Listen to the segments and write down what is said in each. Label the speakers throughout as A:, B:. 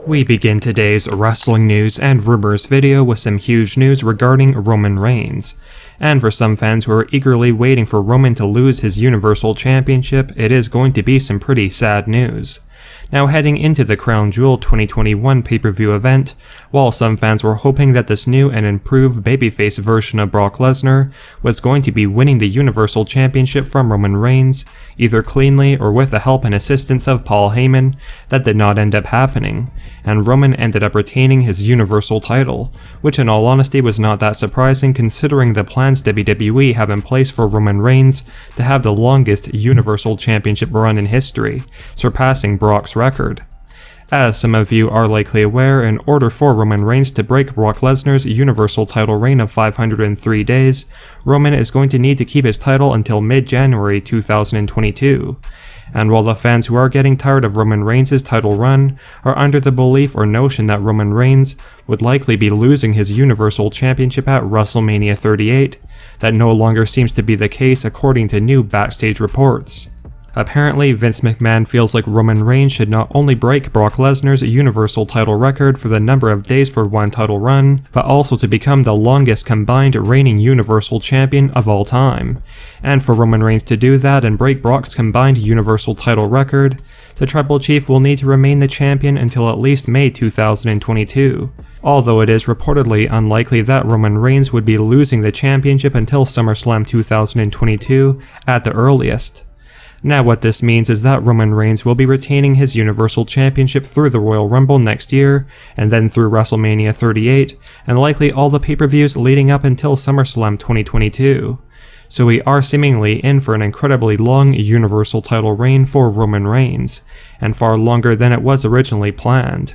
A: We begin today's wrestling news and rumors video with some huge news regarding Roman Reigns. And for some fans who are eagerly waiting for Roman to lose his Universal Championship, it is going to be some pretty sad news. Now heading into the Crown Jewel 2021 pay-per-view event, while some fans were hoping that this new and improved babyface version of Brock Lesnar was going to be winning the Universal Championship from Roman Reigns, either cleanly or with the help and assistance of Paul Heyman, that did not end up happening, and Roman ended up retaining his Universal title, which in all honesty was not that surprising considering the plans WWE have in place for Roman Reigns to have the longest Universal Championship run in history, surpassing Brock's record. As some of you are likely aware, in order for Roman Reigns to break Brock Lesnar's Universal title reign of 503 days, Roman is going to need to keep his title until mid-January 2022. And while the fans who are getting tired of Roman Reigns' title run are under the belief or notion that Roman Reigns would likely be losing his Universal Championship at WrestleMania 38, that no longer seems to be the case according to new backstage reports. Apparently, Vince McMahon feels like Roman Reigns should not only break Brock Lesnar's Universal title record for the number of days for one title run, but also to become the longest combined reigning Universal Champion of all time. And for Roman Reigns to do that and break Brock's combined Universal title record, the Tribal Chief will need to remain the champion until at least May 2022. Although it is reportedly unlikely that Roman Reigns would be losing the championship until SummerSlam 2022 at the earliest. Now what this means is that Roman Reigns will be retaining his Universal Championship through the Royal Rumble next year, and then through WrestleMania 38, and likely all the pay-per-views leading up until SummerSlam 2022. So we are seemingly in for an incredibly long Universal title reign for Roman Reigns, and far longer than it was originally planned.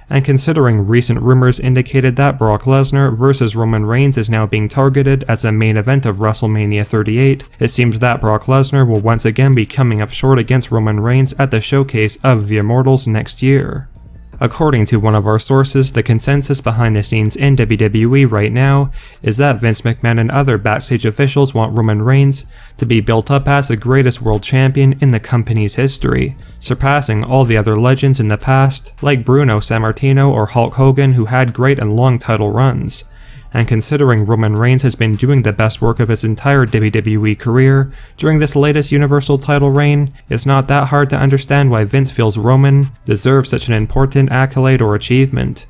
A: And considering recent rumors indicated that Brock Lesnar vs Roman Reigns is now being targeted as a main event of WrestleMania 38, it seems that Brock Lesnar will once again be coming up short against Roman Reigns at the showcase of the Immortals next year. According to one of our sources, the consensus behind the scenes in WWE right now is that Vince McMahon and other backstage officials want Roman Reigns to be built up as the greatest world champion in the company's history, surpassing all the other legends in the past, like Bruno Sammartino or Hulk Hogan, who had great and long title runs. And considering Roman Reigns has been doing the best work of his entire WWE career during this latest Universal title reign, it's not that hard to understand why Vince feels Roman deserves such an important accolade or achievement.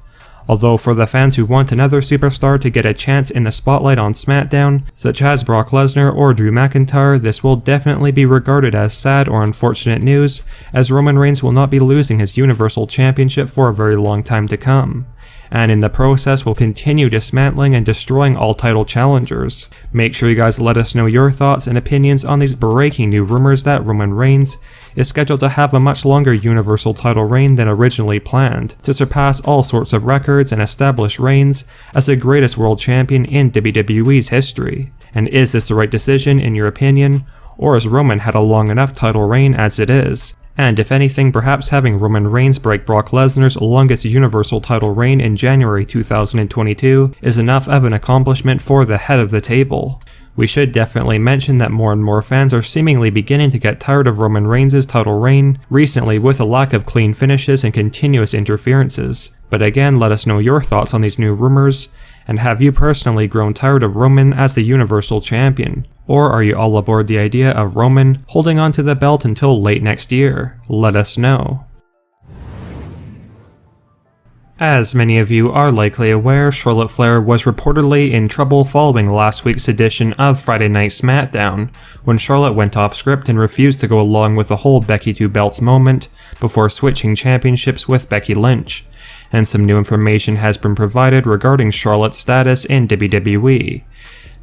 A: Although for the fans who want another superstar to get a chance in the spotlight on SmackDown, such as Brock Lesnar or Drew McIntyre, this will definitely be regarded as sad or unfortunate news, as Roman Reigns will not be losing his Universal Championship for a very long time to come, and in the process will continue dismantling and destroying all title challengers. Make sure you guys let us know your thoughts and opinions on these breaking new rumors that Roman Reigns is scheduled to have a much longer Universal title reign than originally planned, to surpass all sorts of records and establish Reigns as the greatest world champion in WWE's history. And is this the right decision in your opinion, or has Roman had a long enough title reign as it is? And if anything, perhaps having Roman Reigns break Brock Lesnar's longest Universal title reign in January 2022 is enough of an accomplishment for the head of the table. We should definitely mention that more and more fans are seemingly beginning to get tired of Roman Reigns' title reign recently with a lack of clean finishes and continuous interferences. But again, let us know your thoughts on these new rumors, and have you personally grown tired of Roman as the Universal Champion? Or are you all aboard the idea of Roman holding on to the belt until late next year? Let us know. As many of you are likely aware, Charlotte Flair was reportedly in trouble following last week's edition of Friday Night SmackDown, when Charlotte went off script and refused to go along with the whole Becky Two Belts moment before switching championships with Becky Lynch, and some new information has been provided regarding Charlotte's status in WWE.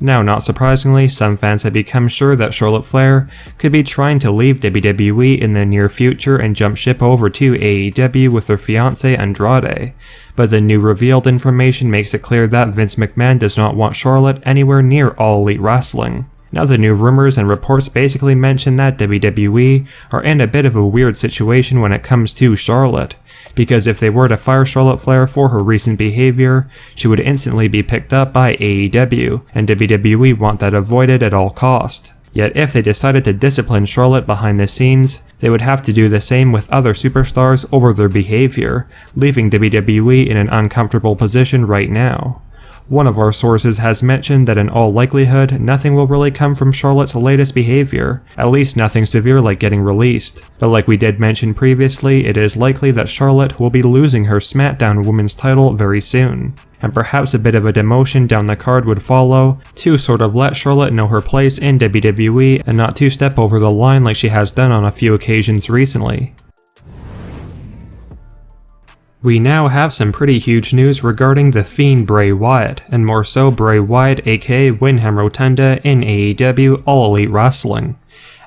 A: Now, not surprisingly, some fans have become sure that Charlotte Flair could be trying to leave WWE in the near future and jump ship over to AEW with her fiancé Andrade, but the new revealed information makes it clear that Vince McMahon does not want Charlotte anywhere near All Elite Wrestling. Now, the new rumors and reports basically mention that WWE are in a bit of a weird situation when it comes to Charlotte, because if they were to fire Charlotte Flair for her recent behavior, she would instantly be picked up by AEW, and WWE want that avoided at all cost. Yet if they decided to discipline Charlotte behind the scenes, they would have to do the same with other superstars over their behavior, leaving WWE in an uncomfortable position right now. One of our sources has mentioned that in all likelihood, nothing will really come from Charlotte's latest behavior, at least nothing severe like getting released. But like we did mention previously, it is likely that Charlotte will be losing her SmackDown Women's title very soon. And perhaps a bit of a demotion down the card would follow, to sort of let Charlotte know her place in WWE and not to step over the line like she has done on a few occasions recently. We now have some pretty huge news regarding The Fiend Bray Wyatt, and more so Bray Wyatt aka Wyndham Rotunda in AEW All Elite Wrestling.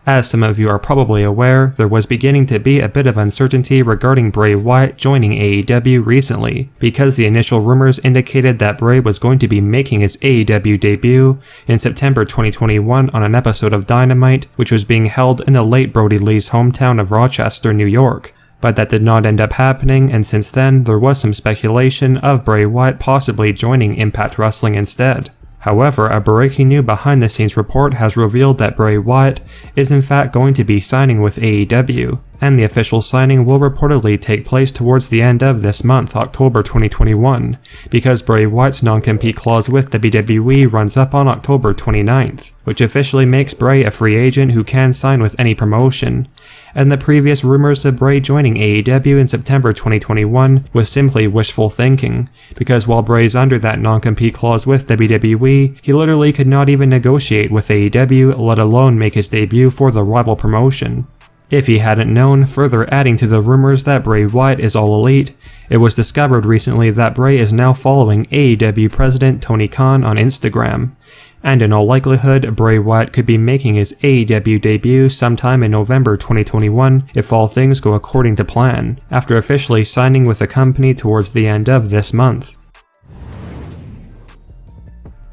A: As some of you are probably aware, there was beginning to be a bit of uncertainty regarding Bray Wyatt joining AEW recently, because the initial rumors indicated that Bray was going to be making his AEW debut in September 2021 on an episode of Dynamite, which was being held in the late Brody Lee's hometown of Rochester, New York. But that did not end up happening, and since then, there was some speculation of Bray Wyatt possibly joining Impact Wrestling instead. However, a breaking new behind-the-scenes report has revealed that Bray Wyatt is in fact going to be signing with AEW, and the official signing will reportedly take place towards the end of this month, October 2021, because Bray Wyatt's non-compete clause with WWE runs up on October 29th, which officially makes Bray a free agent who can sign with any promotion. And the previous rumors of Bray joining AEW in September 2021 was simply wishful thinking, because while Bray's under that non-compete clause with WWE, he literally could not even negotiate with AEW, let alone make his debut for the rival promotion. If he hadn't known, further adding to the rumors that Bray Wyatt is All Elite, it was discovered recently that Bray is now following AEW president Tony Khan on Instagram. And in all likelihood, Bray Wyatt could be making his AEW debut sometime in November 2021 if all things go according to plan, after officially signing with the company towards the end of this month.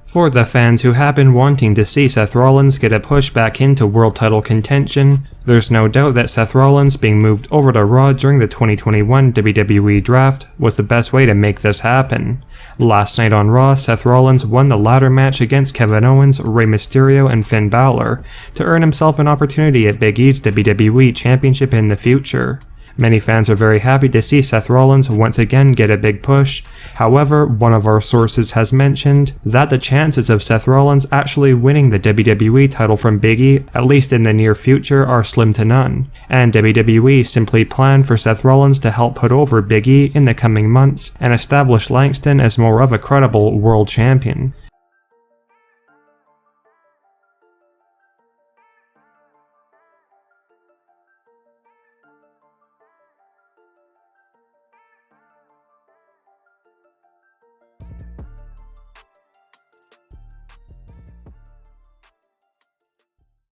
A: For the fans who have been wanting to see Seth Rollins get a push back into world title contention, there's no doubt that Seth Rollins being moved over to Raw during the 2021 WWE Draft was the best way to make this happen. Last night on Raw, Seth Rollins won the ladder match against Kevin Owens, Rey Mysterio, and Finn Balor to earn himself an opportunity at Big E's WWE Championship in the future. Many fans are very happy to see Seth Rollins once again get a big push. However, one of our sources has mentioned that the chances of Seth Rollins actually winning the WWE title from Big E, at least in the near future, are slim to none, and WWE simply plan for Seth Rollins to help put over Big E in the coming months and establish Langston as more of a credible world champion.